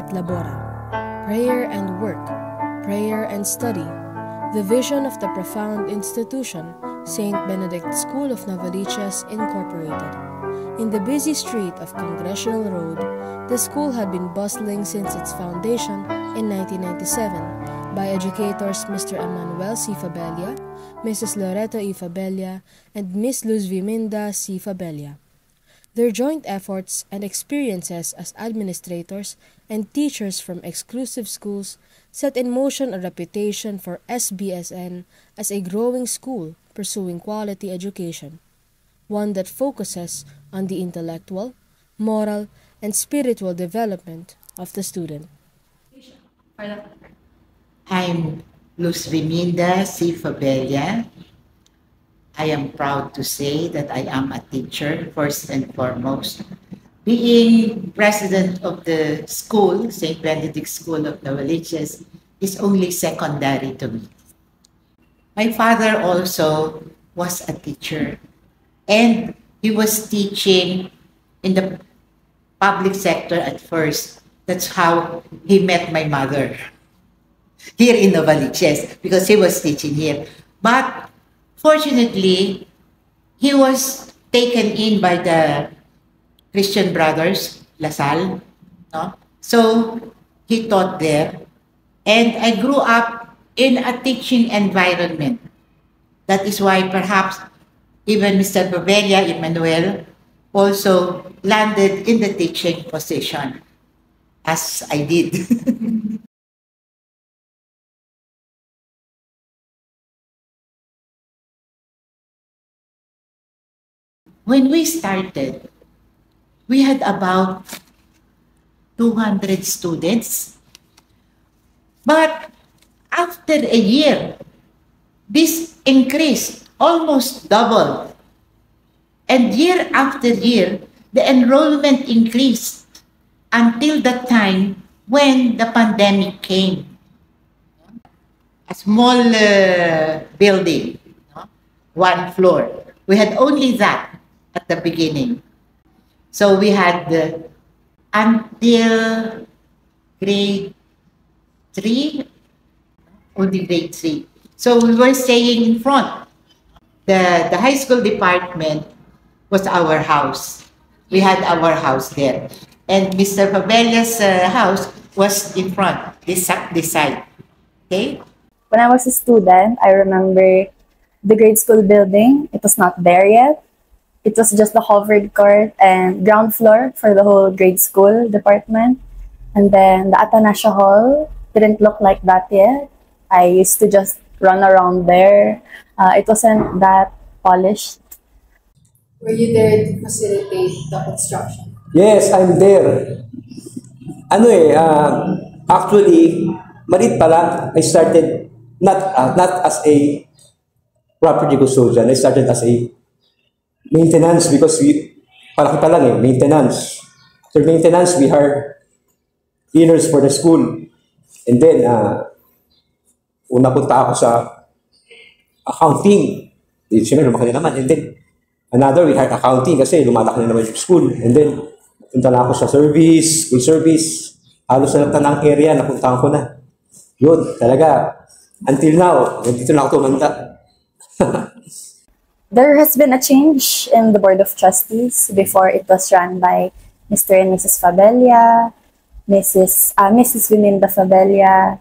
et labora, prayer and work, prayer and study, the vision of the profound institution, St. Benedict School of Novaliches Incorporated. In the busy street of Congressional Road, the school had been bustling since its foundation in 1997 by educators Mr. Emmanuel C. Fabella, Mrs. Loreto E. Fabella, and Miss Luz Viminda C. Fabella. Their joint efforts and experiences as administrators and teachers from exclusive schools set in motion a reputation for SBSN as a growing school pursuing quality education, one that focuses on the intellectual, moral, and spiritual development of the student. I'm Luz Viminda C. Fabella. I am proud to say that I am a teacher, first and foremost. Being president of the school, St. Benedict School of Novaliches, is only secondary to me. My father also was a teacher, and he was teaching in the public sector at first. That's how he met my mother here in Novaliches, because he was teaching here. But fortunately, he was taken in by the Christian Brothers, LaSalle, no? So he taught there. And I grew up in a teaching environment. That is why perhaps even Mr. Fabella, Emmanuel, also landed in the teaching position, as I did. When we started, we had about 200 students. But after a year, this increased, almost doubled. And year after year, the enrollment increased until the time when the pandemic came. A small building, no? 1 floor. We had only that at the beginning. So we had until grade 3, only grade 3. So we were staying in front. The high school department was our house. We had our house there. And Mr. Fabella's house was in front, this side. Okay? When I was a student, I remember the grade school building. It was not there yet. It was just the covered court and ground floor for the whole grade school department. And then the Atanasio Hall didn't look like that yet. I used to just run around there. It wasn't that polished. Were you there to facilitate the construction? Yes, I'm there. Actually, malit pa lang, I started not as a property custodian. I started as a maintenance because palaki pa lang maintenance. So maintenance, we hire cleaners for the school. And then, una punta ako sa accounting. Siyempre, lumaki na naman. And then, another, we hired accounting kasi lumalaki na naman yung school. And then, punta na ako sa service, school service. Halos na ng area, napuntahan ko na. Yun, talaga. Until now, dito na ako tumanda. There has been a change in the Board of Trustees. Before, it was run by Mr. and Mrs. Fabella, Mrs. Viminda Fabella,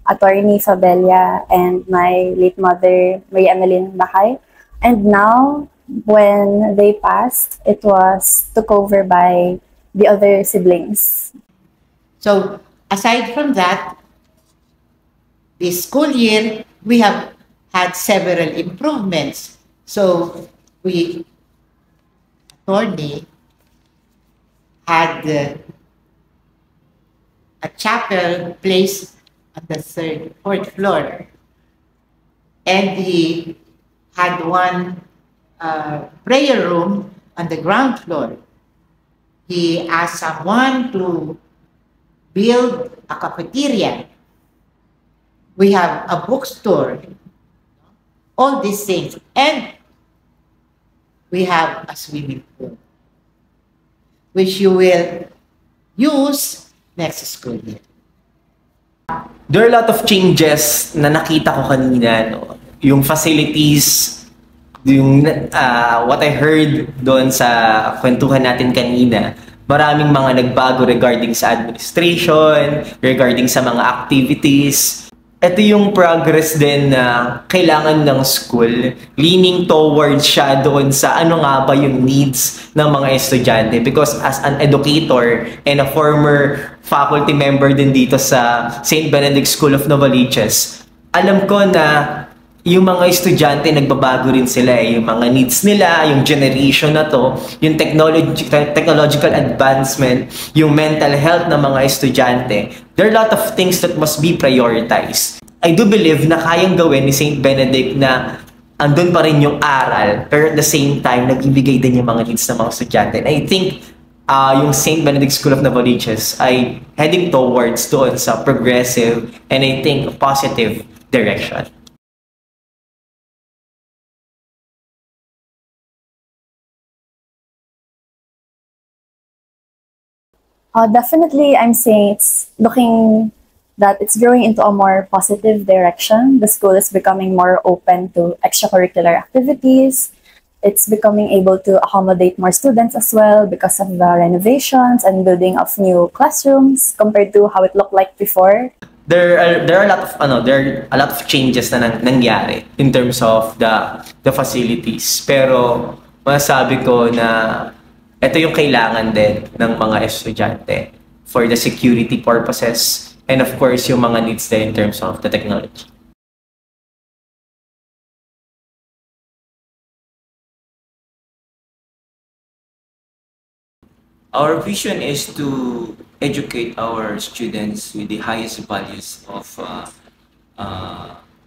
Attorney Fabella, and my late mother, Maria Emeline Bahay. And now, when they passed, it was took over by the other siblings. So, aside from that, this school year, we have had several improvements. So, Attorney had a chapel placed on the 4th floor. And he had one prayer room on the ground floor. He asked someone to build a cafeteria. We have a bookstore. All these things. And we have a swimming pool, which you will use next school year. There are a lot of changes na nakita ko kanina, no? Yung facilities, yung what I heard doon sa kwentuhan natin kanina, maraming mga nagbago regarding sa administration, regarding sa mga activities. Ito yung progress din na kailangan ng school, leaning towards siya doon sa ano nga ba yung needs ng mga estudyante. Because as an educator and a former faculty member din dito sa St. Benedict School of Novaliches, alam ko na yung mga estudyante nagbabago rin sila eh. Yung mga needs nila, yung generation na to, yung technological advancement, yung mental health ng mga estudyante. There are a lot of things that must be prioritized. I do believe na kayang gawin ni St. Benedict na andun pa rin yung aral, pero at the same time, nagbibigay din yung mga needs ng mga estudyante. And I think yung St. Benedict School of Novaliches ay heading towards doon sa progressive and I think positive direction. Definitely, I'm saying it's looking that it's growing into a more positive direction. The school is becoming more open to extracurricular activities. It's becoming able to accommodate more students as well because of the renovations and building of new classrooms compared to how it looked like before. There are a lot of changes na nangyari in terms of the facilities. Pero masabi ko na ito yung kailangan din ng mga estudyante for the security purposes and of course yung mga needs din in terms of the technology. Our vision is to educate our students with the highest values of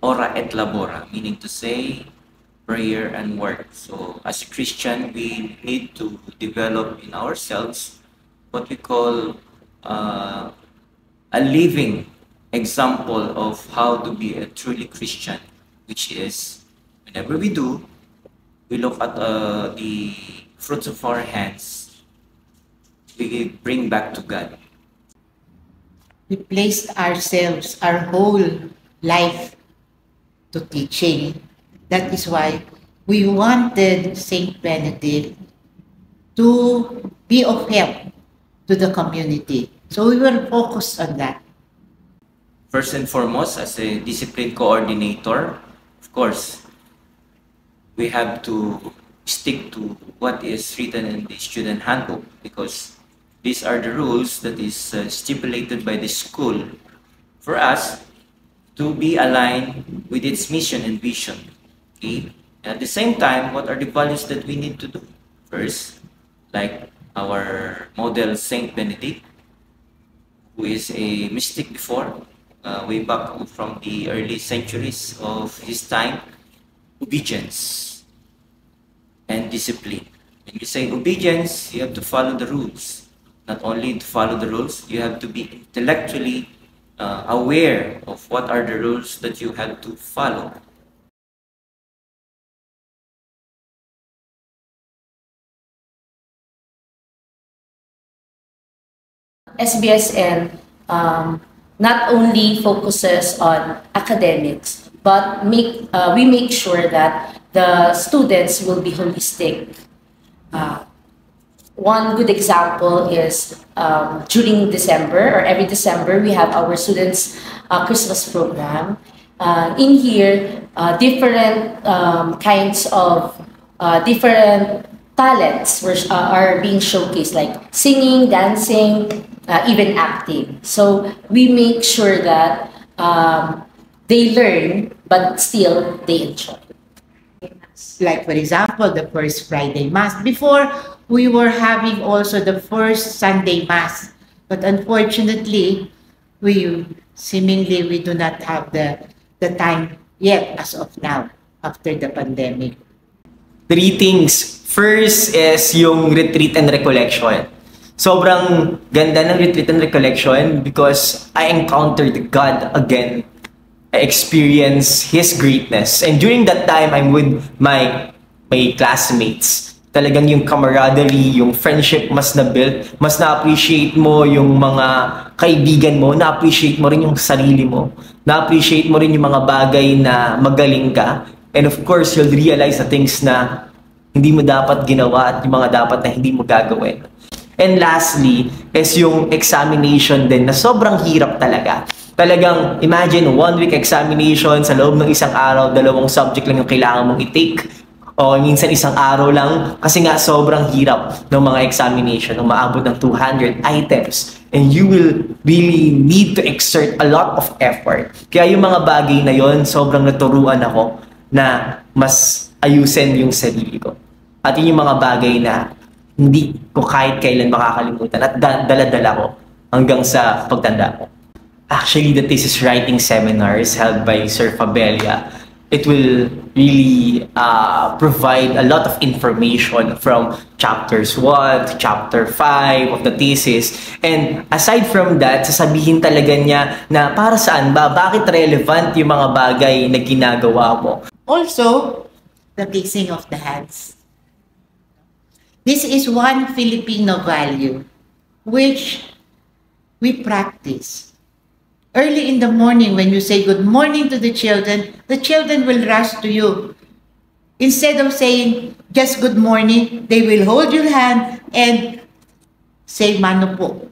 ora et labora, meaning to say prayer and work. So as a Christian, we need to develop in ourselves what we call a living example of how to be a truly Christian, which is whenever we do, we look at the fruits of our hands, we bring back to God. We placed ourselves, our whole life to teaching. That is why we wanted St. Benedict to be of help to the community. So we were focused on that. First and foremost, as a discipline coordinator, of course, we have to stick to what is written in the student handbook because these are the rules that is stipulated by the school for us to be aligned with its mission and vision. Okay? And at the same time, what are the values that we need to do? First, like our model Saint Benedict, who is a mystic before, way back from the early centuries of his time, obedience and discipline. When you say obedience, you have to follow the rules. Not only to follow the rules, you have to be intellectually aware of what are the rules that you have to follow. SBSN not only focuses on academics, but we make sure that the students will be holistic. One good example is during December or every December, we have our students' Christmas program. In here, different kinds of different talents are being showcased, like singing, dancing, even acting. So we make sure that they learn, but still they enjoy. Like for example, the first Friday Mass. Before, we were having also the first Sunday Mass. But unfortunately, we do not have the time yet as of now, after the pandemic. 3 things. First is yung retreat and recollection. Sobrang ganda ng retreat and recollection because I encountered God again. I experienced His greatness. And during that time, I'm with my classmates talagang yung camaraderie, yung friendship mas na-build, mas na-appreciate mo yung mga kaibigan mo, na-appreciate mo rin yung sarili mo, na-appreciate mo rin yung mga bagay na magaling ka, and of course, you'll realize the things na hindi mo dapat ginawa at yung mga dapat na hindi mo gagawin. And lastly, is yung examination din na sobrang hirap talaga. Talagang, imagine, 1 week examination sa loob ng isang araw, 2 subject lang yung kailangan mong i-take. O minsan isang araw lang kasi nga sobrang hirap ng mga examination, umaabot ng 200 items. And you will really need to exert a lot of effort. Kaya yung mga bagay na yon, sobrang naturuan ako na mas ayusin yung sarili ko. At yun yung mga bagay na hindi ko kahit kailan makakalimutan at dala-dala ko hanggang sa pagtanda ko. Actually, the thesis writing seminars held by Sir Fabella, it will really provide a lot of information from chapters 1 to chapter 5 of the thesis. And aside from that, sasabihin talaga niya na para saan ba, bakit relevant yung mga bagay na ginagawa mo. Also, the kissing of the hands. This is one Filipino value which we practice. Early in the morning, when you say good morning to the children will rush to you. Instead of saying just good morning, they will hold your hand and say mano po.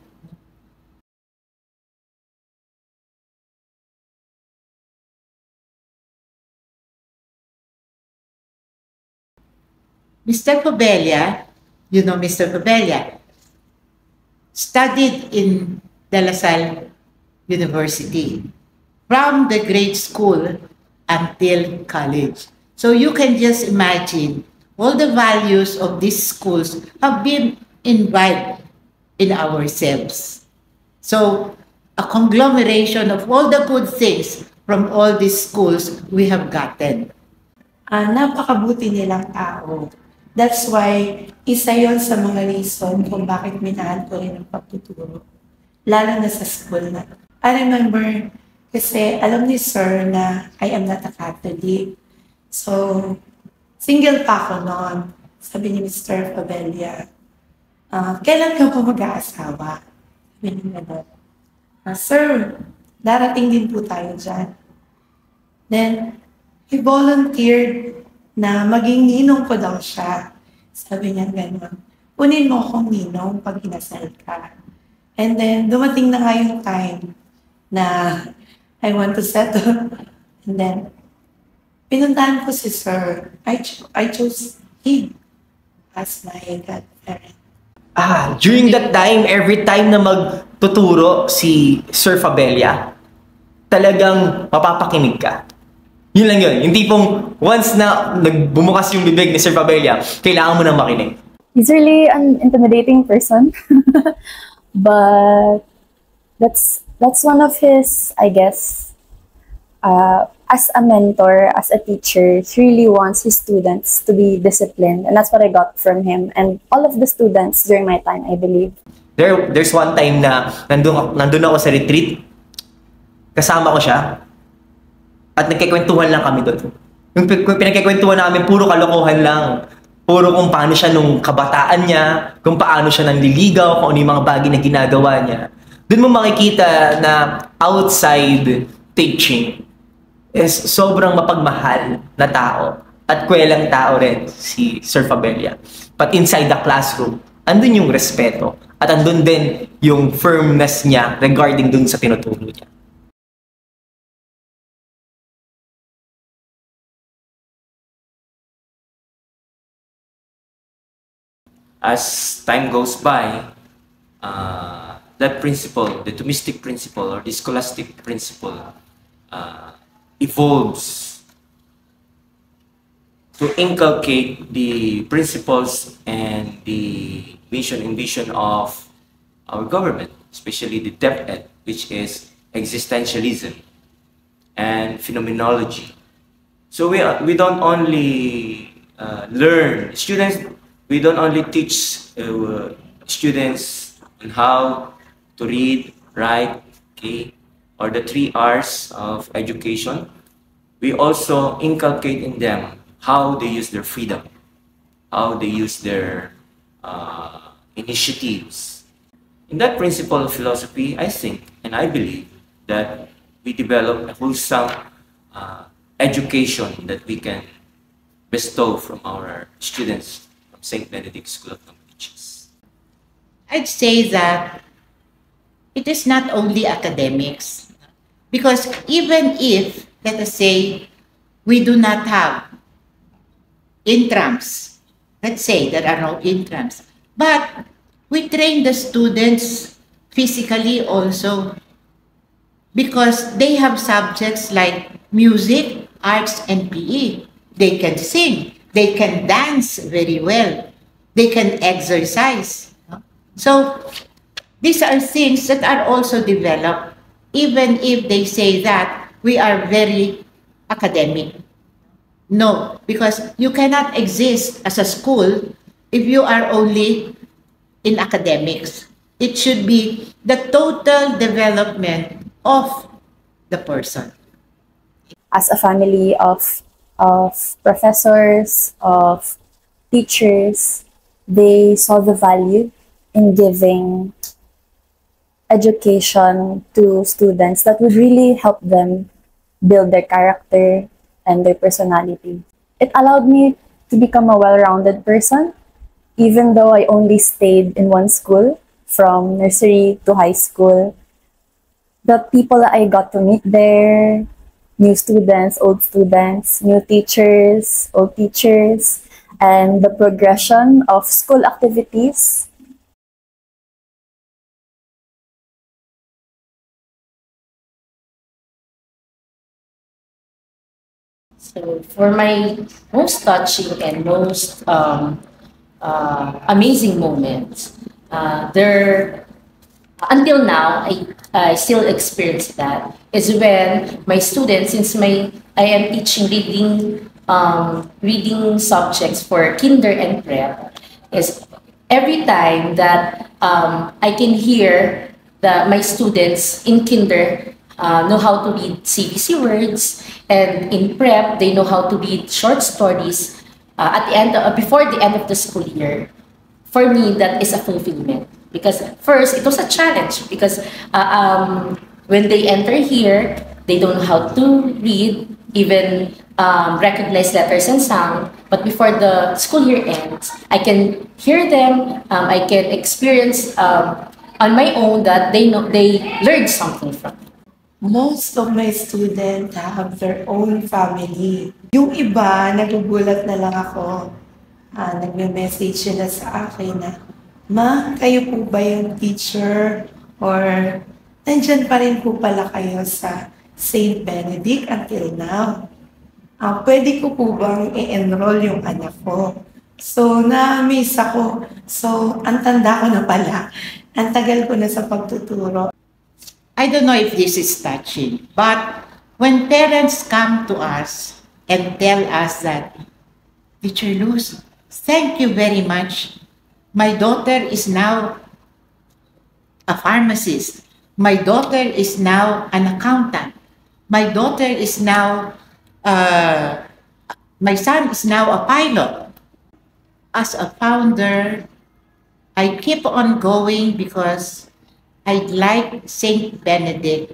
Mr. Fabella, you know Mr. Fabella, studied in De La Salle University from the grade school until college. So you can just imagine all the values of these schools have been imbibed in ourselves. So a conglomeration of all the good things from all these schools we have gotten. Napakabuti nilang tao. That's why, isa yon sa mga reason kung bakit minahal ko rin ang pagtuturo. Lalo na sa school na. I remember, kasi alam ni Sir na I am not a Catholic. So, single pa ako noon. Sabi ni Mr. Fabella, kailan ka po mag-aasawa? Sabi niya doon, Sir, darating din po tayo dyan. Then, he volunteered na maging ninong ko daw siya. Sabi niya gano'n, kunin mo akong ninong pag inasal ka. And then, dumating na nga yung time na I want to settle. And then, pinuntahan ko si Sir. I chose him as my godparent. During that time, every time na magtuturo si Sir Fabella, talagang mapapakinig ka. Yun lang yun. Yung tipong once na nagbumukas yung bibig ni Sir Fabella, kailangan mo nang makinig. He's really an intimidating person. But that's one of his, I guess, as a mentor, as a teacher, he really wants his students to be disciplined. And that's what I got from him. And all of the students during my time, I believe. There's one time na nandun ako sa retreat. Kasama ko siya. At nagkikwentuhan lang kami doon. Yung pinagkikwentuhan namin, puro kalokohan lang. Puro kung paano siya nung kabataan niya, kung paano siya nanliligaw, kung ano yung mga bagay na ginagawa niya. Doon mo makikita na outside teaching is sobrang mapagmahal na tao. At kwelang tao rin si Sir Fabella. But inside the classroom, andun yung respeto. At andun din yung firmness niya regarding dun sa tinuturo niya. As time goes by, that principle, the Thomistic principle or the scholastic principle, evolves to inculcate the principles and the mission and vision of our government, especially the DepEd, which is existentialism and phenomenology. So we don't only learn students. We don't only teach students on how to read, write, okay, or the 3 R's of education. We also inculcate in them how they use their freedom, how they use their initiatives. In that principle of philosophy, I think and I believe that we develop a wholesome education that we can bestow from our students from St. Benedict School of Languages. I'd say that it is not only academics, because even if, let us say, we do not have intrams, let's say there are no intrams, but we train the students physically also, because they have subjects like music, arts, and PE. They can sing, they can dance very well, they can exercise. So these are things that are also developed, even if they say that we are very academic. No, because you cannot exist as a school if you are only in academics. It should be the total development of the person. As a family of professors, of teachers, they saw the value in giving education to students that would really help them build their character and their personality. It allowed me to become a well-rounded person, even though I only stayed in one school from nursery to high school. The people that I got to meet there, new students, new teachers, old teachers, and the progression of school activities. So for my most touching and most amazing moments, there until now I still experience that is when my students, since I am teaching reading subjects for kinder and prep, is every time that I can hear my students in kinder know how to read CBC words, and in prep they know how to read short stories at the end before the end of the school year. For me, that is a fulfillment, because first it was a challenge, because when they enter here, they don't know how to read, even recognize letters and sound. But before the school year ends, I can hear them. I can experience on my own that they learned something from it. Most of my students have their own family. Yung iba, nagugulat na lang ako. Nagme-message sila sa akin na, "Ma, kayo po ba yung teacher? Or nandyan pa rin po pala kayo sa St. Benedict until now? Pwede ko po bang i-enroll yung anak ko?" So, na-amaze ako. So, ang tanda ko na pala. Ang tagal ko na sa pagtuturo. I don't know if this is touching, but when parents come to us and tell us that, "Teacher Luz, thank you very much. My daughter is now a pharmacist. My daughter is now an accountant. My daughter is now, my son is now a pilot." As a founder, I keep on going because I'd like St. Benedict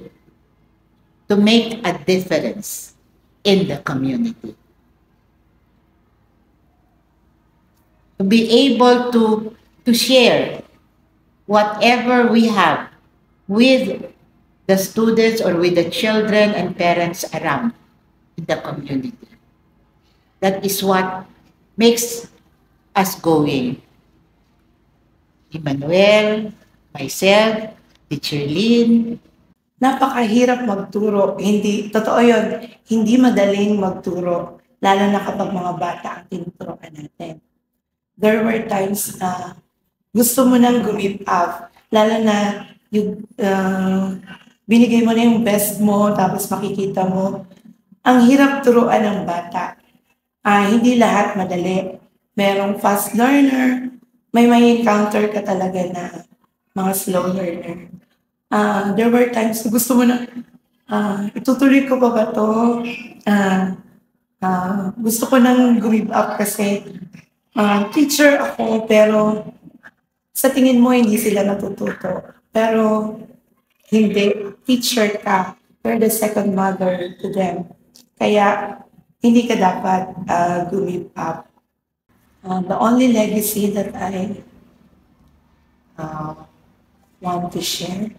to make a difference in the community. To be able to share whatever we have with the students or with the children and parents around in the community. That is what makes us going. Emmanuel, myself, Teacher Lynn. Napakahirap magturo. Totoo yun, hindi madaling magturo, lalo na kapag mga bata ang tinuturuan natin. There were times na gusto mo nang give up, lalo na yung binigay mo na yung best mo, tapos makikita mo, ang hirap turuan ng bata. Hindi lahat madali. Merong fast learner, may encounter ka talaga na mga slow learner. There were times na gusto mo na, itutuloy ko pa ba to? Gusto ko nang give up kasi Teacher ako, pero sa tingin mo hindi sila natututo. Pero hindi, teacher ka. You're the second mother to them. Kaya hindi ka dapat give up. The only legacy that I want to share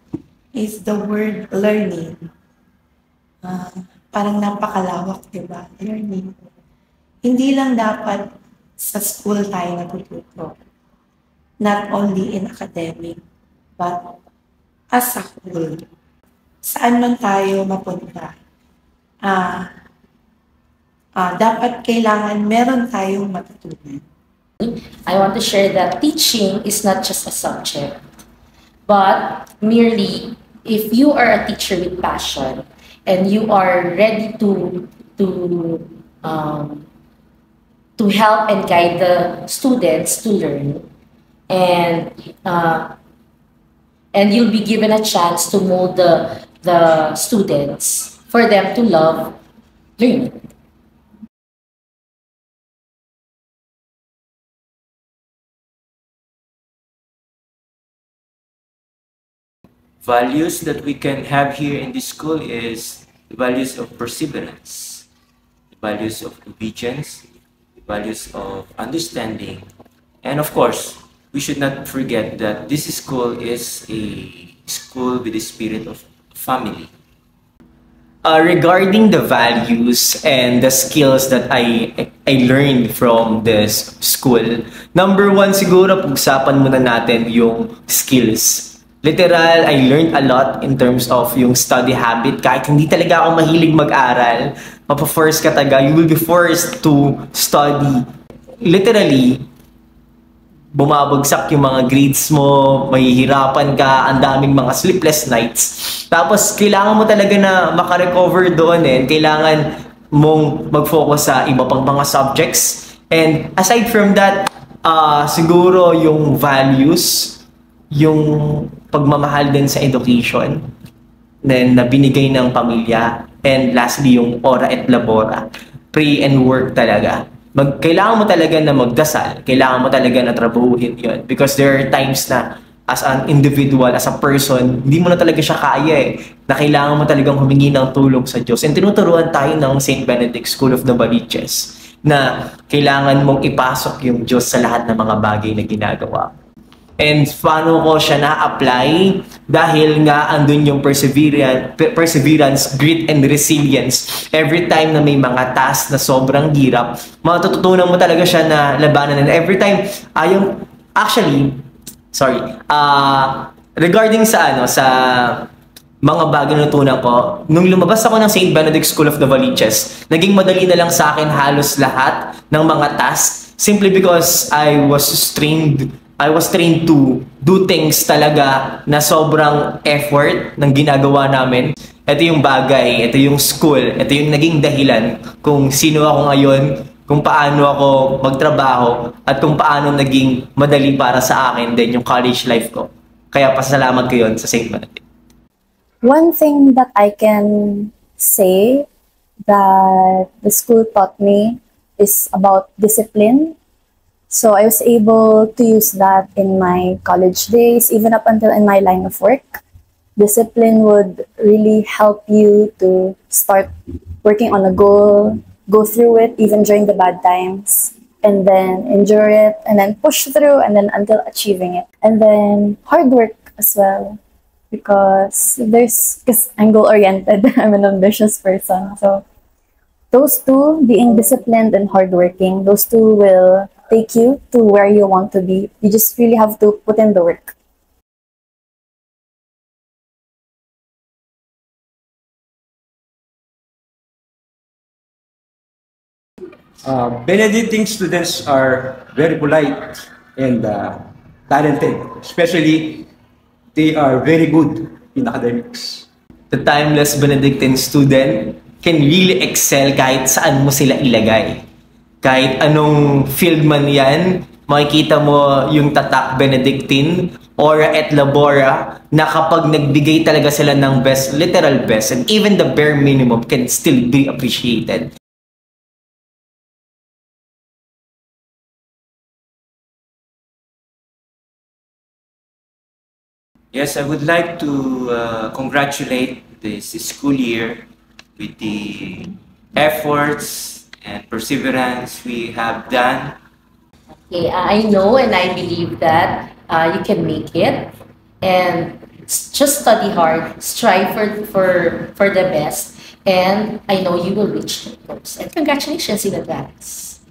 is the word learning. Parang napakalawak, di ba? Learning. Hindi lang dapat sa school tayo natututo. Not only in academic, but as a whole. Saan man tayo mapunta, dapat kailangan meron tayong matutunan. I want to share that teaching is not just a subject, but merely if you are a teacher with passion and you are ready to help and guide the students to learn, and you'll be given a chance to mold the students for them to love learning. Values that we can have here in this school is the values of perseverance, the values of obedience, the values of understanding, and of course, we should not forget that this school is a school with the spirit of family. Regarding the values and the skills that I learned from this school, number one siguro, pag-usapan muna natin yung skills. Literal, I learned a lot in terms of yung study habit. Kahit hindi talaga ako mahilig mag-aral, mapaforce ka talaga, you will be forced to study. Literally, bumabagsak yung mga grades mo, mahihirapan ka, ang daming mga sleepless nights. Tapos, kailangan mo talaga na makarecover doon kailangan mong mag-focus sa iba pang mga subjects. And aside from that, siguro yung values, yung pagmamahal din sa education, then na binigay ng pamilya, and lastly yung ora et labora, pray and work talaga. Kailangan mo talaga na magdasal, kailangan mo talaga na trabahuhin yun, because there are times na as an individual, as a person, hindi mo na talaga siya kaya na kailangan mo talagang humingi ng tulong sa Diyos. And tinuturuan tayo ng St. Benedict School of Novaliches na kailangan mong ipasok yung Diyos sa lahat ng mga bagay na ginagawa. And paano ko siya na-apply? Dahil nga andun yung perseverance, grit, and resilience. Every time na may mga task na sobrang hirap, matututunan mo talaga siya na labanan. And every time, regarding sa mga bagay na natutunan ko, nung lumabas ako ng St. Benedict School of Novaliches, naging madali na lang sa akin halos lahat ng mga tasks, simply because I was trained to do things talaga na sobrang effort ng ginagawa namin. Ito yung bagay, ito yung school, ito yung naging dahilan kung sino ako ngayon, kung paano ako magtrabaho, at kung paano naging madali para sa akin din yung college life ko. Kaya pasalamat ko yun sa St. Benedict. One thing that I can say that the school taught me is about discipline. So I was able to use that in my college days, even up until in my line of work. Discipline would really help you to start working on a goal, go through it even during the bad times, and then endure it, and then push through, and then until achieving it. And then hard work as well, because I'm goal-oriented, I'm an ambitious person. So those two, being disciplined and hardworking, those two will take you to where you want to be. You just really have to put in the work. Benedictine students are very polite and talented. Especially, they are very good in academics. The timeless Benedictine student can really excel kahit saan mo sila ilagay. Kahit anong field man yan, makikita mo yung tatak Benedictine, ora et labora, na kapag nagbigay talaga sila ng best, literal best, and even the bare minimum can still be appreciated. Yes, I would like to congratulate this school year with the efforts and perseverance we have done. Okay, I know and I believe that you can make it. And just study hard, strive for the best, and I know you will reach the goals. And congratulations in advance.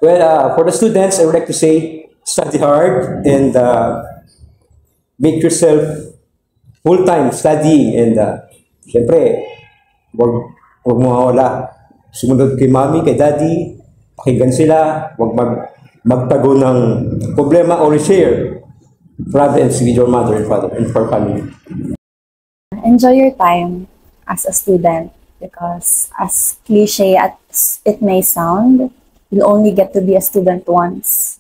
Well, for the students, I would like to say, study hard and make yourself full-time studying and syempre, wag mo mawala. Sumunod kay mami, kay daddy, pakinggan sila, magtago ng problema or share problems with your mother and father and for family. Enjoy your time as a student because as cliche as it may sound, you'll only get to be a student once.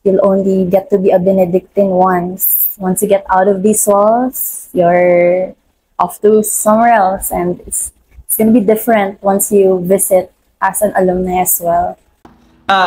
You'll only get to be a Benedictine once. Once you get out of these walls, you're off to somewhere else, and it's going to be different once you visit as an alumni as well.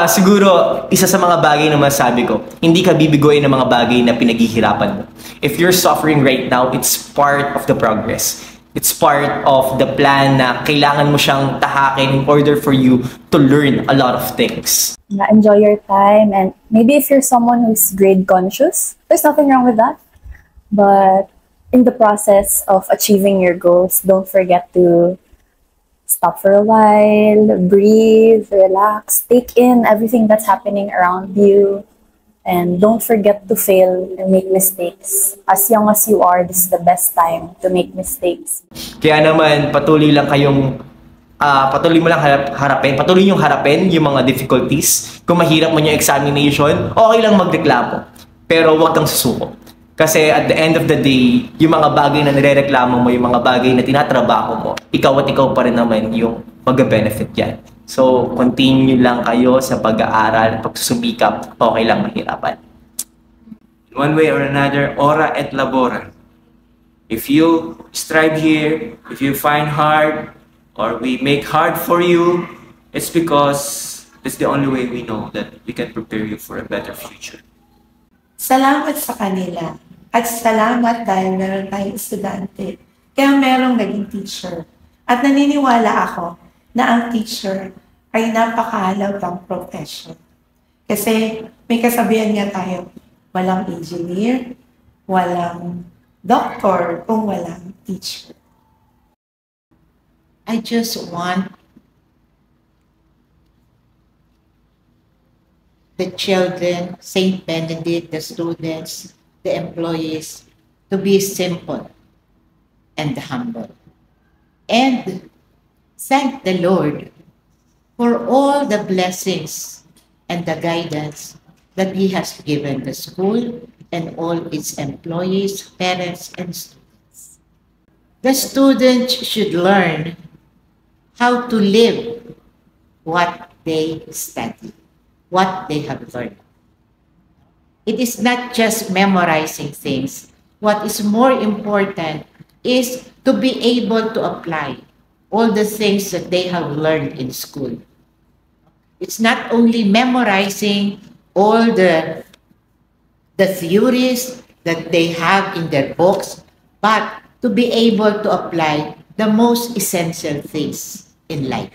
Siguro, isa sa mga bagay na masabi ko, hindi ka bibigoyin ng mga bagay na pinaghihirapan mo. If you're suffering right now, it's part of the progress. It's part of the plan na kailangan mo siyang tahakin in order for you to learn a lot of things. Enjoy your time, and maybe if you're someone who's grade conscious, there's nothing wrong with that. But in the process of achieving your goals, don't forget to stop for a while, breathe, relax, take in everything that's happening around you, and don't forget to fail and make mistakes. As young as you are, this is the best time to make mistakes. Kaya naman, patuloy mo lang patuloy yung harapin yung mga difficulties. Kung mahirap man yung examination, okay lang magreklamo. Pero huwag kang susuko. Kasi at the end of the day, yung mga bagay na nirereklamo mo, yung mga bagay na tinatrabaho mo, ikaw at ikaw pa rin naman yung mag-benefit yan. So, continue lang kayo sa pag-aaral, pagsusumikap, okay lang mahirapan. One way or another, ora et labora. If you strive here, if you find hard, or we make hard for you, it's because it's the only way we know that we can prepare you for a better future. Salamat sa kanila. At salamat dahil meron tayong estudyante. Kaya merong naging teacher. At naniniwala ako na ang teacher ay napakahalagang profession. Kasi may kasabihan nga tayo, walang engineer, walang doctor, kung walang teacher. I just want the children, St. Benedict, the students, the employees, to be simple and humble. And thank the Lord for all the blessings and the guidance that He has given the school and all its employees, parents, and students. The students should learn how to live what they study, what they have learned. It is not just memorizing things. What is more important is to be able to apply all the things that they have learned in school. It's not only memorizing all the theories that they have in their books, but to be able to apply the most essential things in life.